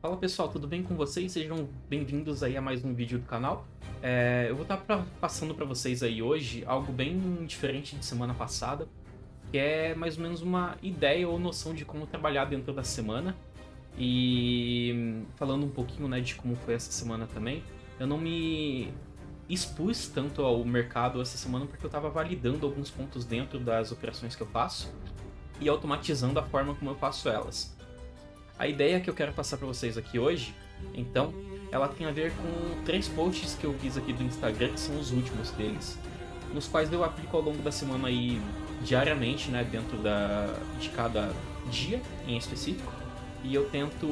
Fala pessoal, tudo bem com vocês? Sejam bem-vindos aí a mais um vídeo do canal. Eu vou estar passando para vocês aí hoje algo bem diferente de semana passada, que é mais ou menos uma ideia ou noção de como trabalhar dentro da semana. E falando um pouquinho, né, de como foi essa semana também, eu não me expus tanto ao mercado essa semana porque eu estava validando alguns pontos dentro das operações que eu faço e automatizando a forma como eu faço elas. A ideia que eu quero passar para vocês aqui hoje, então, ela tem a ver com 3 posts que eu fiz aqui do Instagram, que são os últimos deles, nos quais eu aplico ao longo da semana aí diariamente, né, dentro de cada dia em específico, e eu tento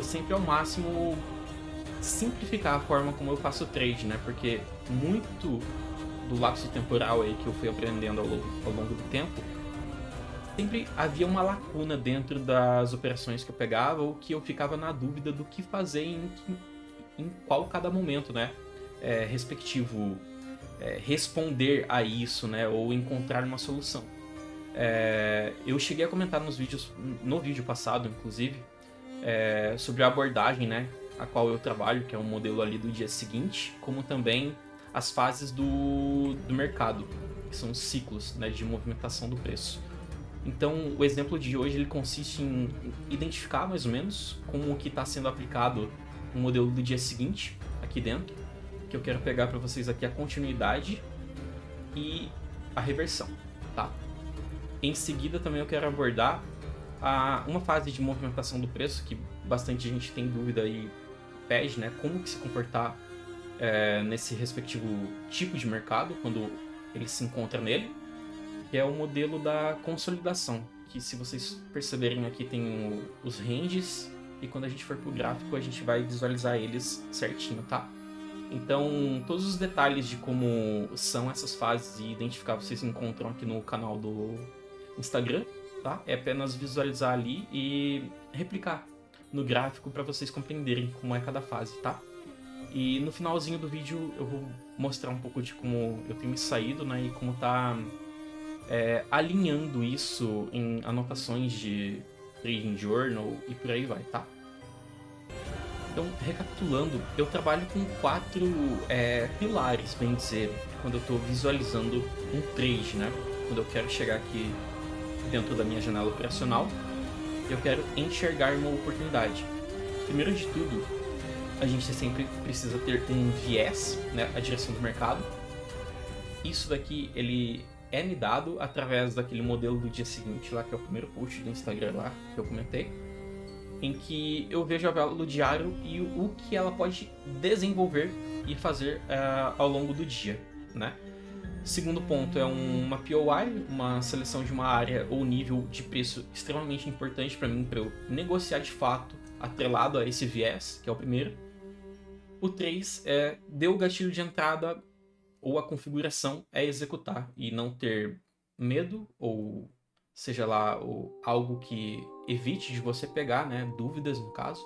sempre ao máximo simplificar a forma como eu faço o trade, né, porque muito do lapso temporal aí que eu fui aprendendo ao longo do tempo sempre havia uma lacuna dentro das operações que eu pegava ou que eu ficava na dúvida do que fazer em qual cada momento, né? Respectivo, responder a isso, né? Ou encontrar uma solução. Eu cheguei a comentar no vídeo passado, inclusive, sobre a abordagem, né? A qual eu trabalho, que é um modelo ali do dia seguinte, como também as fases do mercado, que são os ciclos, né, de movimentação do preço. Então, o exemplo de hoje ele consiste em identificar mais ou menos como que está sendo aplicado o modelo do dia seguinte aqui dentro, que eu quero pegar para vocês aqui a continuidade e a reversão, tá? Em seguida também eu quero abordar uma fase de movimentação do preço que bastante gente tem dúvida e pede, né? Como que se comportar nesse respectivo tipo de mercado quando ele se encontra nele, que é o modelo da consolidação, que se vocês perceberem aqui tem os ranges, e quando a gente for pro gráfico a gente vai visualizar eles certinho, tá? Então, todos os detalhes de como são essas fases e identificar vocês encontram aqui no canal do Instagram, tá? É apenas visualizar ali e replicar no gráfico para vocês compreenderem como é cada fase, tá? E no finalzinho do vídeo eu vou mostrar um pouco de como eu tenho me saído, né? E como tá alinhando isso em anotações de Trading Journal e por aí vai, tá? Então, recapitulando, eu trabalho com 4 pilares, bem dizer, quando eu estou visualizando um trade, né? Quando eu quero chegar aqui dentro da minha janela operacional, eu quero enxergar uma oportunidade. Primeiro de tudo, a gente sempre precisa ter um viés, né? A direção do mercado. Isso daqui, ele é me dado através daquele modelo do dia seguinte lá, que é o primeiro post do Instagram lá, que eu comentei, em que eu vejo a vela do diário e o que ela pode desenvolver e fazer ao longo do dia, né? Segundo ponto é uma POI, uma seleção de uma área ou nível de preço extremamente importante para mim, para eu negociar de fato, atrelado a esse viés, que é o primeiro. O 3 é deu o gatilho de entrada ou a configuração é executar e não ter medo ou seja lá algo que evite de você pegar, né, dúvidas no caso.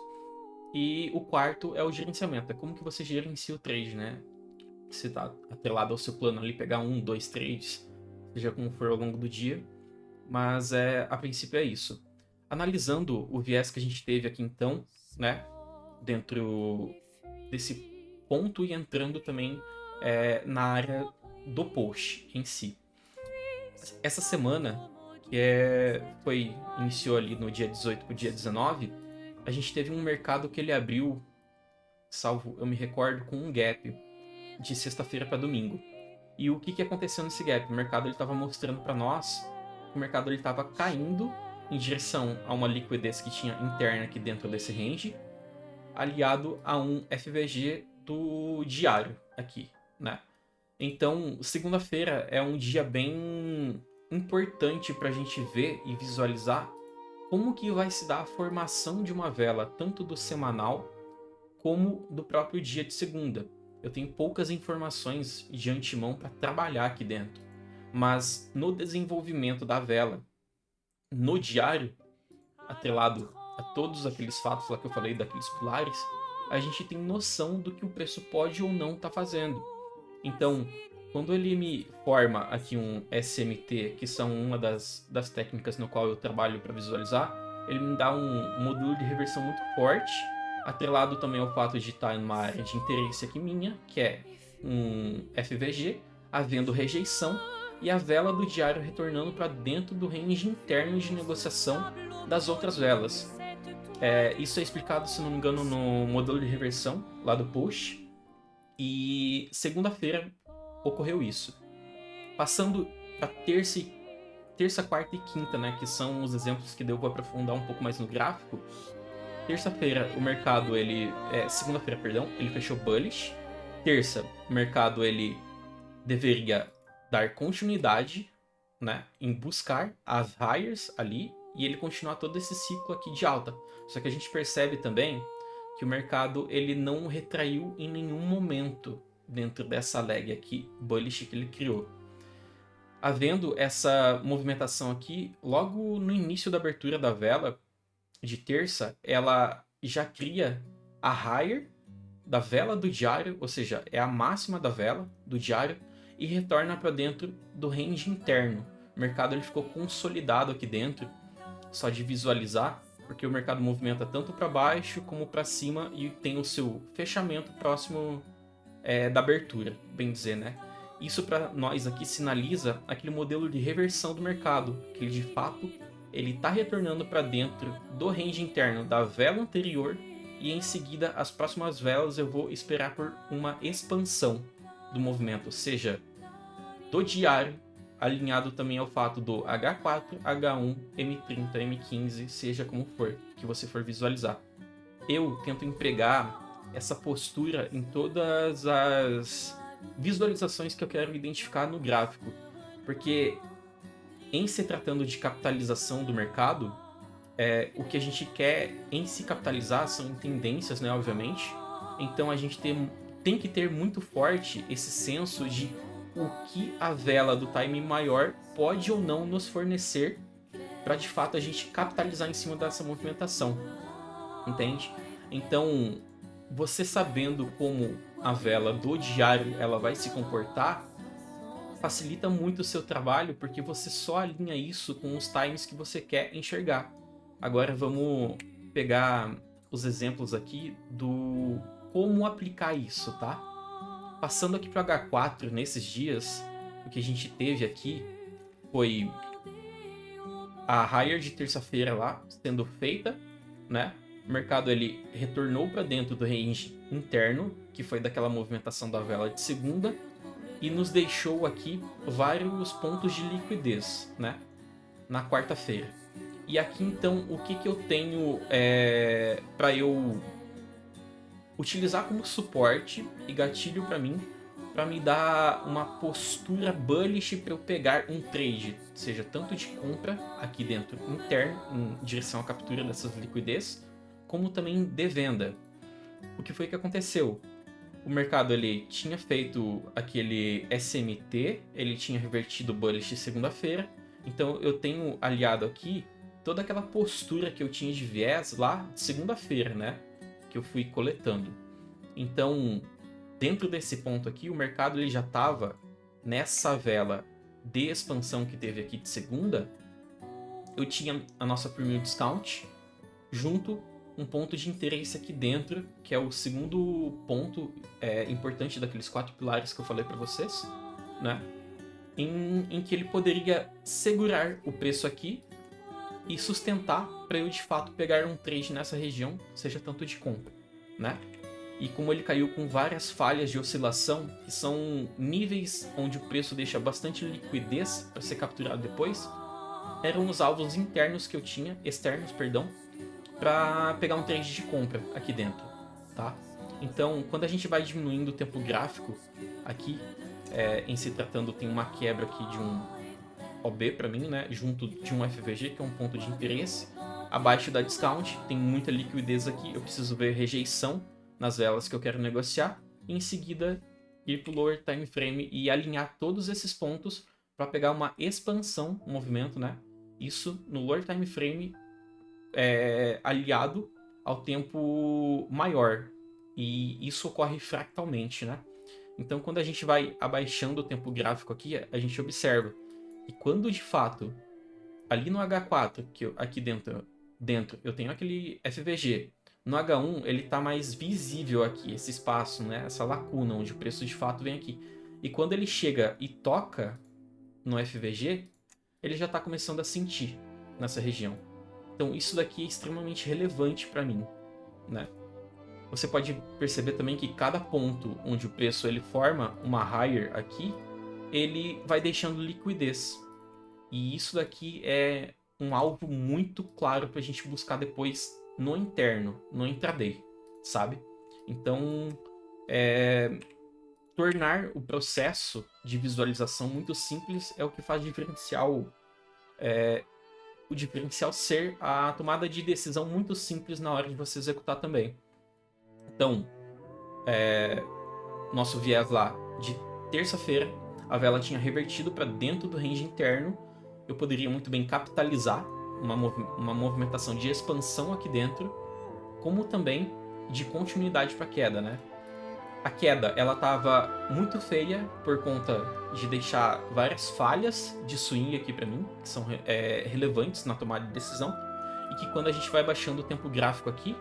E o quarto é o gerenciamento, é como que você gerencia o trade, né? Você está atrelado ao seu plano ali, pegar 1, 2 trades, seja como for ao longo do dia, mas a princípio é isso. Analisando o viés que a gente teve aqui então, né, dentro desse ponto e entrando também na área do post em si. Essa semana, iniciou ali no dia 18 para o dia 19, a gente teve um mercado que ele abriu, salvo eu me recordo, com um gap de sexta-feira para domingo. E o que aconteceu nesse gap? O mercado estava mostrando para nós que o mercado estava caindo em direção a uma liquidez que tinha interna aqui dentro desse range, aliado a um FVG do diário aqui, né? Então, segunda-feira é um dia bem importante para a gente ver e visualizar como que vai se dar a formação de uma vela, tanto do semanal como do próprio dia de segunda. Eu tenho poucas informações de antemão para trabalhar aqui dentro, mas no desenvolvimento da vela, no diário, atrelado a todos aqueles fatos lá que eu falei, daqueles pilares, a gente tem noção do que o preço pode ou não estar fazendo. Então, quando ele me forma aqui um SMT, que são uma das técnicas no qual eu trabalho para visualizar, ele me dá um modelo de reversão muito forte atrelado também ao fato de estar em uma área de interesse aqui minha, que é um FVG, havendo rejeição, e a vela do diário retornando para dentro do range interno de negociação das outras velas. Isso é explicado, se não me engano, no modelo de reversão, lá do post. E segunda-feira ocorreu isso. Passando para terça, quarta e quinta, né, que são os exemplos que deu para aprofundar um pouco mais no gráfico. Terça-feira, o mercado, segunda-feira, perdão, ele fechou bullish. Terça, o mercado, ele deveria dar continuidade, né, em buscar as highs ali e ele continuar todo esse ciclo aqui de alta. Só que a gente percebe também que o mercado, ele não retraiu em nenhum momento dentro dessa leg aqui, bullish, que ele criou. Havendo essa movimentação aqui, logo no início da abertura da vela, de terça, ela já cria a higher da vela do diário, ou seja, é a máxima da vela do diário, e retorna para dentro do range interno. O mercado ele ficou consolidado aqui dentro, só de visualizar, porque o mercado movimenta tanto para baixo como para cima e tem o seu fechamento próximo da abertura, bem dizer, né? Isso para nós aqui sinaliza aquele modelo de reversão do mercado, que ele de fato ele está retornando para dentro do range interno da vela anterior e em seguida as próximas velas eu vou esperar por uma expansão do movimento, seja do diário, alinhado também ao fato do H4, H1, M30, M15, seja como for, que você for visualizar. Eu tento empregar essa postura em todas as visualizações que eu quero identificar no gráfico, porque em se tratando de capitalização do mercado, o que a gente quer em se capitalizar são tendências, né, obviamente. Então a gente tem que ter muito forte esse senso de o que a vela do time maior pode ou não nos fornecer para de fato a gente capitalizar em cima dessa movimentação, entende? Então, você sabendo como a vela do diário ela vai se comportar, facilita muito o seu trabalho, porque você só alinha isso com os times que você quer enxergar. Agora vamos pegar os exemplos aqui do como aplicar isso, tá? Passando aqui para o H4, nesses dias, o que a gente teve aqui foi a higher de terça-feira lá sendo feita, né? O mercado ele retornou para dentro do range interno, que foi daquela movimentação da vela de segunda, e nos deixou aqui vários pontos de liquidez, né? Na quarta-feira. E aqui então o que eu tenho para eu utilizar como suporte e gatilho para mim, para me dar uma postura bullish para eu pegar um trade, seja tanto de compra aqui dentro interno, em direção à captura dessas liquidez, como também de venda. O que foi que aconteceu? O mercado ele tinha feito aquele SMT, ele tinha revertido bullish segunda-feira, então eu tenho aliado aqui toda aquela postura que eu tinha de viés lá de segunda-feira, né? Que eu fui coletando. Então, dentro desse ponto aqui, o mercado ele já estava nessa vela de expansão que teve aqui de segunda. Eu tinha a nossa Premium Discount junto um ponto de interesse aqui dentro, que é o segundo ponto importante daqueles 4 pilares que eu falei para vocês, né? Em que ele poderia segurar o preço aqui e sustentar para eu de fato pegar um trade nessa região, seja tanto de compra, né? E como ele caiu com várias falhas de oscilação, que são níveis onde o preço deixa bastante liquidez para ser capturado depois, eram os alvos internos que eu tinha, externos, perdão, para pegar um trade de compra aqui dentro, tá? Então, quando a gente vai diminuindo o tempo gráfico aqui, em se tratando, tem uma quebra aqui de um OB para mim, né, junto de um FVG, que é um ponto de interesse, abaixo da discount, tem muita liquidez aqui, eu preciso ver rejeição nas velas que eu quero negociar, e em seguida ir para o lower time frame e alinhar todos esses pontos para pegar uma expansão, um movimento, né, isso no lower time frame aliado ao tempo maior, e isso ocorre fractalmente, né. Então, quando a gente vai abaixando o tempo gráfico aqui, a gente observa. E quando, de fato, ali no H4, que aqui dentro eu tenho aquele FVG, No H1 ele tá mais visível aqui, esse espaço, né? Essa lacuna onde o preço de fato vem aqui. E quando ele chega e toca no FVG, ele já está começando a sentir nessa região. Então isso daqui é extremamente relevante para mim, né? Você pode perceber também que cada ponto onde o preço ele forma uma higher aqui, ele vai deixando liquidez. E isso daqui é um alvo muito claro para a gente buscar depois no interno, no intraday, sabe? Então, tornar o processo de visualização muito simples é o que faz o diferencial ser a tomada de decisão muito simples na hora de você executar também. Então, nosso viés lá de terça-feira, a vela tinha revertido para dentro do range interno. Eu poderia muito bem capitalizar uma movimentação de expansão aqui dentro, como também de continuidade para queda, né? A queda, ela estava muito feia por conta de deixar várias falhas de swing aqui para mim, que são relevantes na tomada de decisão, e que quando a gente vai baixando o tempo gráfico aqui,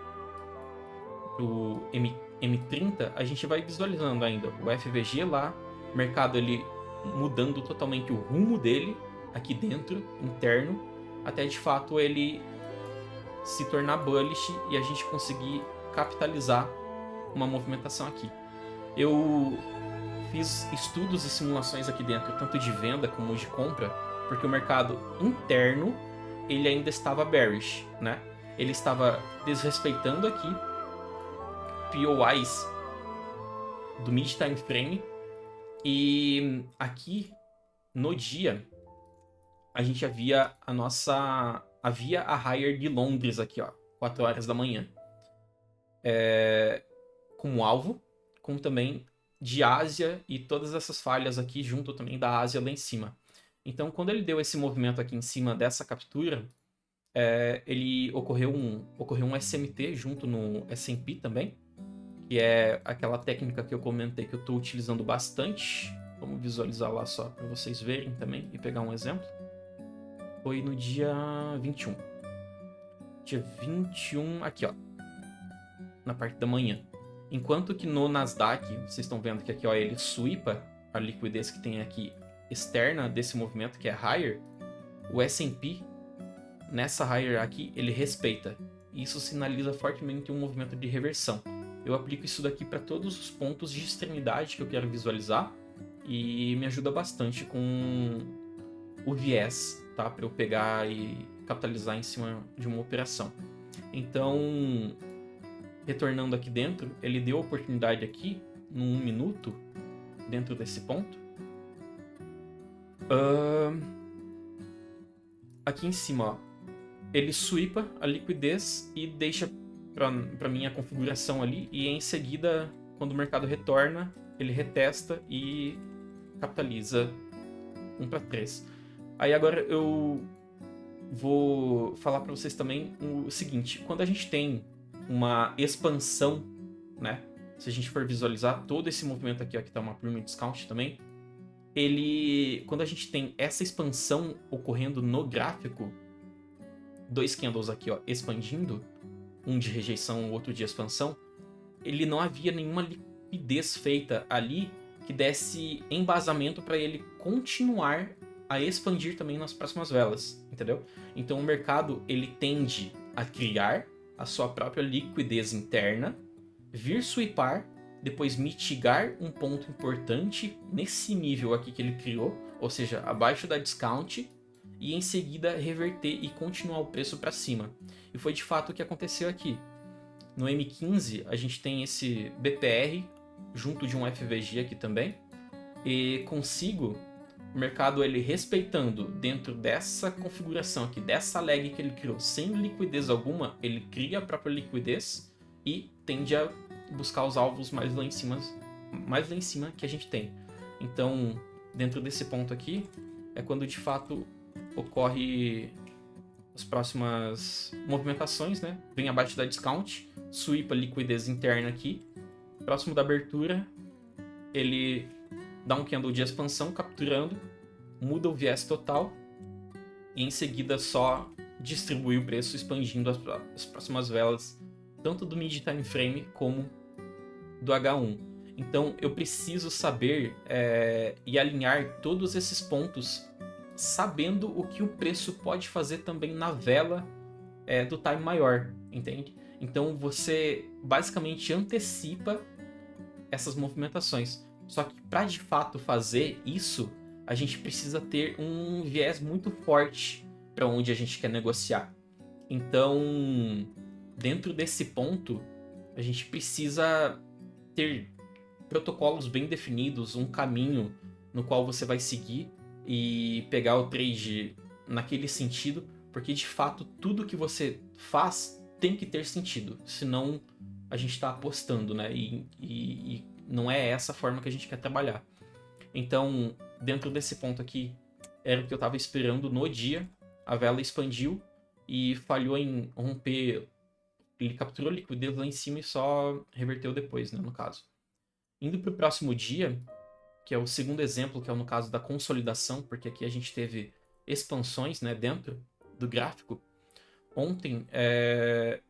pro M30, a gente vai visualizando ainda o FVG lá, o mercado ele mudando totalmente o rumo dele aqui dentro, interno, até de fato ele se tornar bullish e a gente conseguir capitalizar uma movimentação aqui. Eu fiz estudos e simulações aqui dentro, tanto de venda como de compra, porque o mercado interno ele ainda estava bearish, né? Ele estava desrespeitando aqui POIs do mid time frame, e aqui no dia a gente havia a higher de Londres aqui, ó, 4 horas da manhã, como alvo, como também de Ásia e todas essas falhas aqui junto também da Ásia lá em cima. Então, quando ele deu esse movimento aqui em cima dessa captura, ele ocorreu um SMT junto no S&P também, que é aquela técnica que eu comentei que eu estou utilizando bastante. Vamos visualizar lá só para vocês verem também e pegar um exemplo. Foi no dia 21. Dia 21, aqui ó, na parte da manhã. Enquanto que no Nasdaq, vocês estão vendo que aqui ó, ele sweepa a liquidez que tem aqui externa desse movimento que é higher, o S&P nessa higher aqui ele respeita. Isso sinaliza fortemente um movimento de reversão. Eu aplico isso daqui para todos os pontos de extremidade que eu quero visualizar e me ajuda bastante com o viés, tá? Para eu pegar e capitalizar em cima de uma operação. Então, retornando aqui dentro, ele deu a oportunidade aqui, num 1 minuto, dentro desse ponto. Aqui em cima, ó, ele sweepa a liquidez e deixa para mim a configuração ali, e em seguida, quando o mercado retorna, ele retesta e capitaliza 1 para 3. Aí agora eu vou falar para vocês também o seguinte: quando a gente tem uma expansão, né? Se a gente for visualizar todo esse movimento aqui, ó, que tá uma premium discount também, quando a gente tem essa expansão ocorrendo no gráfico, 2 candles aqui, ó, expandindo, um de rejeição, o outro de expansão, ele não havia nenhuma liquidez feita ali que desse embasamento para ele continuar a expandir também nas próximas velas, entendeu? Então o mercado ele tende a criar a sua própria liquidez interna, vir sweepar, depois mitigar um ponto importante nesse nível aqui que ele criou, ou seja, abaixo da discount, e em seguida reverter e continuar o preço para cima. E foi de fato o que aconteceu aqui. No M15 a gente tem esse BPR junto de um FVG aqui também, e consigo o mercado ele respeitando dentro dessa configuração aqui, dessa lag que ele criou, sem liquidez alguma, ele cria a própria liquidez e tende a buscar os alvos mais lá em cima que a gente tem. Então, dentro desse ponto aqui, é quando de fato ocorre as próximas movimentações, né? Vem abaixo da discount, sweepa a liquidez interna aqui, próximo da abertura, ele dá um candle de expansão, capturando, muda o viés total e em seguida só distribui o preço, expandindo as próximas velas tanto do mid time frame como do H1. Então eu preciso saber e alinhar todos esses pontos, sabendo o que o preço pode fazer também na vela do time maior, entende? Então você basicamente antecipa essas movimentações. Só que para de fato fazer isso, a gente precisa ter um viés muito forte para onde a gente quer negociar. Então, dentro desse ponto, a gente precisa ter protocolos bem definidos, um caminho no qual você vai seguir e pegar o trade naquele sentido, porque de fato tudo que você faz tem que ter sentido, senão a gente está apostando, né? E não é essa forma que a gente quer trabalhar. Então, dentro desse ponto aqui, era o que eu estava esperando no dia. A vela expandiu e falhou em romper. Ele capturou a liquidez lá em cima e só reverteu depois, né, no caso. Indo para o próximo dia, que é o segundo exemplo, que é no caso da consolidação, porque aqui a gente teve expansões, né, dentro do gráfico. Ontem,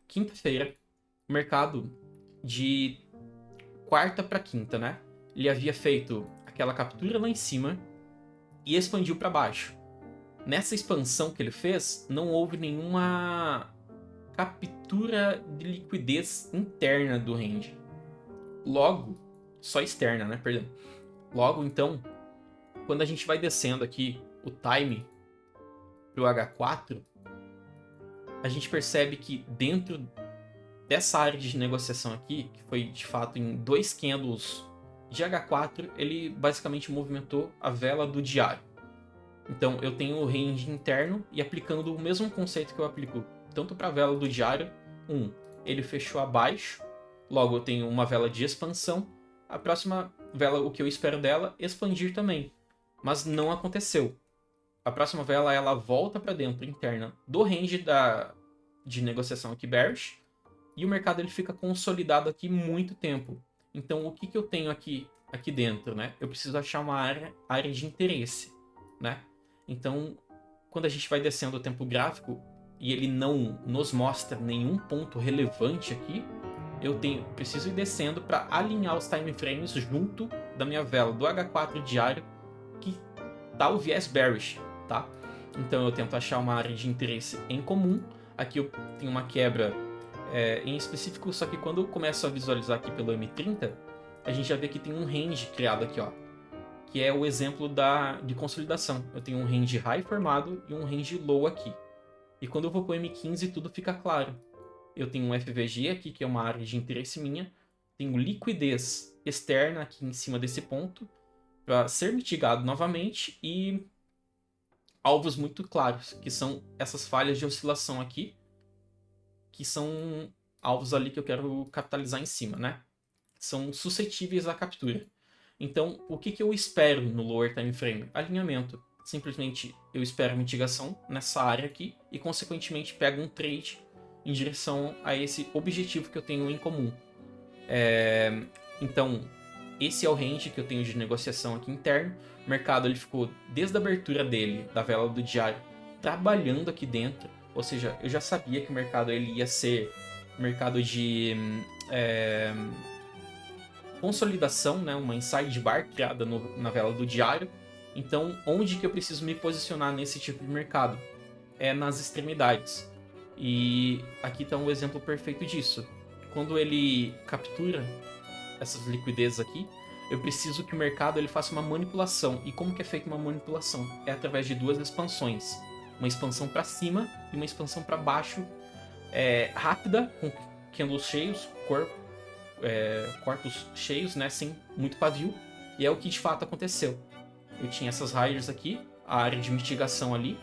quinta-feira, o mercado de quarta para quinta, né? Ele havia feito aquela captura lá em cima e expandiu para baixo. Nessa expansão que ele fez, não houve nenhuma captura de liquidez interna do range. Logo, só externa, né? Perdão. Logo, então, quando a gente vai descendo aqui o time pro H4, a gente percebe que dentro dessa área de negociação aqui, que foi de fato em 2 candles de H4, ele basicamente movimentou a vela do diário. Então eu tenho o range interno e aplicando o mesmo conceito que eu aplico tanto para a vela do diário, ele fechou abaixo, logo eu tenho uma vela de expansão, a próxima vela, o que eu espero dela, expandir também, mas não aconteceu. A próxima vela ela volta para dentro interna do range de negociação aqui bearish, e o mercado ele fica consolidado aqui muito tempo. Então o que eu tenho aqui dentro, né? Eu preciso achar uma área de interesse, né? Então quando a gente vai descendo o tempo gráfico e ele não nos mostra nenhum ponto relevante aqui, eu preciso ir descendo para alinhar os time frames junto da minha vela do H4 diário, que tá o viés bearish, tá? Então eu tento achar uma área de interesse em comum. Aqui eu tenho uma quebra em específico, só que quando eu começo a visualizar aqui pelo M30, a gente já vê que tem um range criado aqui, ó, que é o exemplo de consolidação. Eu tenho um range high formado e um range low aqui. E quando eu vou para o M15, tudo fica claro. Eu tenho um FVG aqui, que é uma área de interesse minha. Tenho liquidez externa aqui em cima desse ponto, para ser mitigado novamente, e alvos muito claros, que são essas falhas de oscilação aqui, que são alvos ali que eu quero capitalizar em cima, né? São suscetíveis à captura. Então, o que eu espero no lower time frame? Alinhamento. Simplesmente eu espero mitigação nessa área aqui e, consequentemente, pego um trade em direção a esse objetivo que eu tenho em comum. Então, esse é o range que eu tenho de negociação aqui interno. O mercado ele ficou, desde a abertura dele, da vela do diário, trabalhando aqui dentro. Ou seja, eu já sabia que o mercado ele ia ser mercado de consolidação, né? Uma inside bar criada na vela do diário. Então, onde que eu preciso me posicionar nesse tipo de mercado? É nas extremidades. E aqui está um exemplo perfeito disso. Quando ele captura essas liquidezes aqui, eu preciso que o mercado ele faça uma manipulação. E como que é feita uma manipulação? É através de 2 expansões. Uma expansão para cima e uma expansão para baixo, rápida, com candles cheios, corpos cheios, né, sem muito pavio. E é o que de fato aconteceu. Eu tinha essas hires aqui, a área de mitigação ali.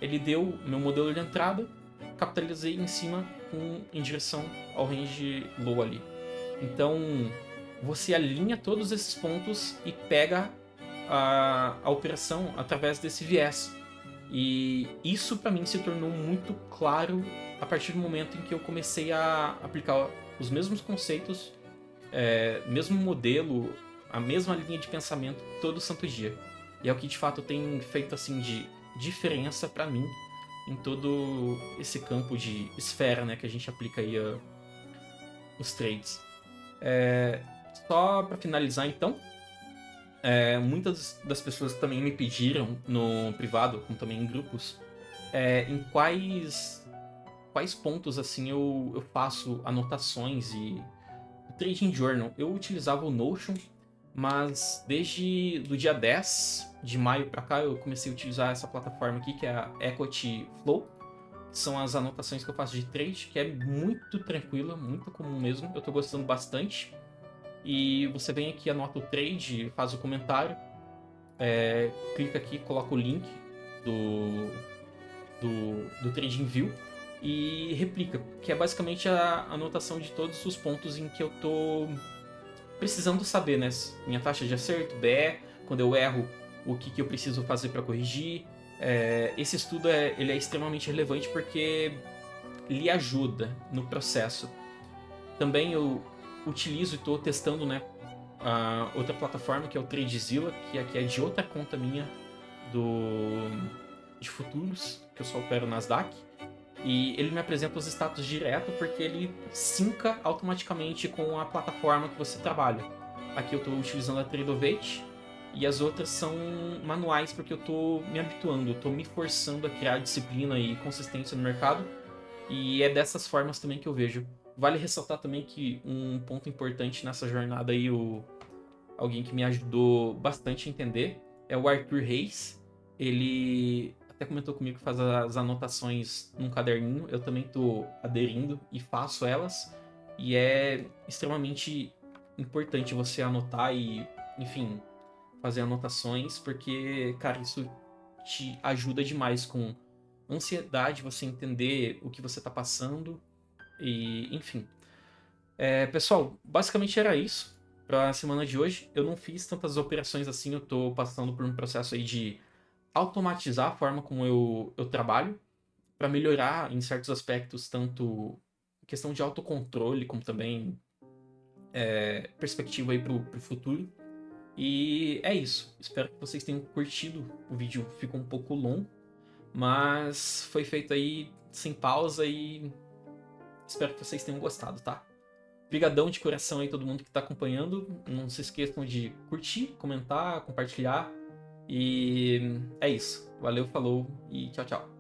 Ele deu meu modelo de entrada, capitalizei em cima em direção ao range low ali. Então você alinha todos esses pontos e pega a operação através desse viés. E isso para mim se tornou muito claro a partir do momento em que eu comecei a aplicar os mesmos conceitos, mesmo modelo, a mesma linha de pensamento todo santo dia. E é o que de fato tem feito assim de diferença para mim em todo esse campo de esfera, né, que a gente aplica aí os trades. Só para finalizar, então, muitas das pessoas também me pediram no privado, como também em grupos, em quais pontos assim eu faço anotações e o Trading Journal. Eu utilizava o Notion, mas desde do dia 10 de maio para cá eu comecei a utilizar essa plataforma aqui, que é a Equity Flow. São as anotações que eu faço de trade, que é muito tranquila, muito comum mesmo. Eu tô gostando bastante. E você vem aqui, anota o trade, faz o comentário, clica aqui, coloca o link do TradingView e replica, que é basicamente a anotação de todos os pontos em que eu tô precisando saber, né? Minha taxa de acerto, BE, quando eu erro, o que eu preciso fazer para corrigir. Esse estudo ele é extremamente relevante porque lhe ajuda no processo. Também eu utilizo e estou testando, né, a outra plataforma que é o TradeZilla, que aqui é de outra conta minha de futuros, que eu só opero Nasdaq. E ele me apresenta os status direto porque ele sinca automaticamente com a plataforma que você trabalha. Aqui eu estou utilizando a Tradovate e as outras são manuais porque eu estou me habituando, eu estou me forçando a criar disciplina e consistência no mercado. E é dessas formas também que eu vejo. Vale ressaltar também que um ponto importante nessa jornada aí, alguém que me ajudou bastante a entender, é o Arthur Reis. Ele até comentou comigo que faz as anotações num caderninho. Eu também estou aderindo e faço elas. E é extremamente importante você anotar e, enfim, fazer anotações, porque, cara, isso te ajuda demais com ansiedade, você entender o que você está passando e, enfim. Pessoal, basicamente era isso para a semana de hoje. Eu não fiz tantas operações assim, eu tô passando por um processo aí de automatizar a forma como eu trabalho para melhorar em certos aspectos, tanto questão de autocontrole, como também perspectiva aí pro futuro. E é isso. Espero que vocês tenham curtido. O vídeo ficou um pouco longo, mas foi feito aí sem pausa e espero que vocês tenham gostado, tá? Obrigadão de coração aí todo mundo que tá acompanhando. Não se esqueçam de curtir, comentar, compartilhar. E é isso. Valeu, falou e tchau, tchau.